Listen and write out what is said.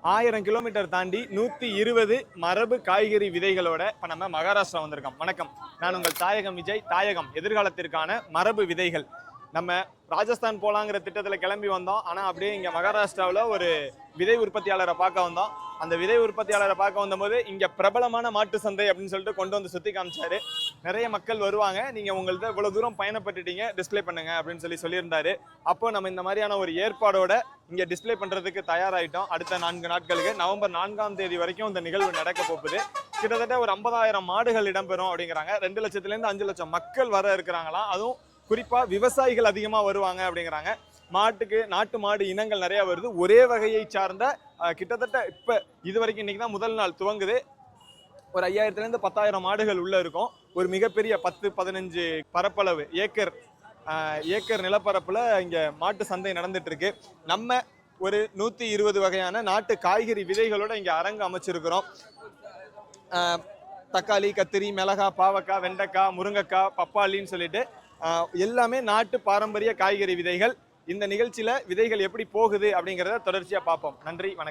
1000 kilometre தாண்டி 120 மரபு காய்கறி விதைகளோட இப்ப நம்ம மகாராஷ்டிரா வந்திருக்கோம். வணக்கம், நான் உங்கள் தாயகம் விஜய். தாயகம் எதிர்காலத்திற்கான மரபு விதைகள். நம்ம ராஜஸ்தான் போலாங்கிற திட்டத்துல கிளம்பி வந்தோம். ஆனா அப்படியே இங்க மகாராஷ்டிராவில் ஒரு விதை உற்பத்தியாளரை பார்க்க வந்தோம். அந்த விதை உற்பத்தியாளரை பார்க்க வந்தபோது இங்க பிரபலமான மாட்டு சந்தை அப்படின்னு சொல்லிட்டு கொண்டு வந்து சுத்தி காமிச்சாரு. நிறைய மக்கள் வருவாங்க, நீங்க உங்கள்ட்ட இவ்வளவு தூரம் பயணப்பட்டுட்டீங்க, டிஸ்பிளே பண்ணுங்க அப்படின்னு சொல்லியிருந்தாரு. அப்போ நம்ம இந்த மாதிரியான ஒரு ஏற்பாடோட இங்க டிஸ்பிளே பண்றதுக்கு தயாராயிட்டோம். அடுத்த 4 நாட்களுக்கு நவம்பர் 4ஆம் தேதி வரைக்கும் இந்த நிகழ்வு நடக்க போகுது. கிட்டத்தட்ட ஒரு 50,000 மாடுகள் இடம்பெறும் அப்படிங்கிறாங்க. 2 லட்சத்திலிருந்து 5 லட்சம் மக்கள் வர இருக்கிறாங்களாம். அதுவும் குறிப்பா விவசாயிகள் அதிகமா வருவாங்க அப்படிங்கிறாங்க. நாட்டு மாடு இனங்கள் நிறைய வருது. ஒரே வகையை சார்ந்த கிட்டத்தட்ட இப்ப இது வரைக்கும் இன்னைக்கு தான் முதல் நாள் துவங்குது. ஒரு 5000 10,000 மாடுகள் உள்ள இருக்கும். ஒரு மிகப்பெரிய 10-15 பரப்பளவு ஏக்கர் நிலப்பரப்புல இங்க மாட்டு சந்தை நடந்துட்டு இருக்கு. நம்ம ஒரு 120 வகையான நாட்டு காய்கறி விதைகளோட இங்க அரங்கு அமைச்சிருக்கிறோம். தக்காளி, கத்திரி, மிளகாய், பாவக்காய், வெண்டைக்காய், முருங்கைக்காய், பப்பாளின்னு சொல்லிட்டு எல்லாமே நாட்டு பாரம்பரிய காய்கறி விதைகள். இந்த நிகழ்ச்சியில விதைகள் எப்படி போகுது அப்படிங்கிறத தொடர்ச்சியா பார்ப்போம். நன்றி, வணக்கம்.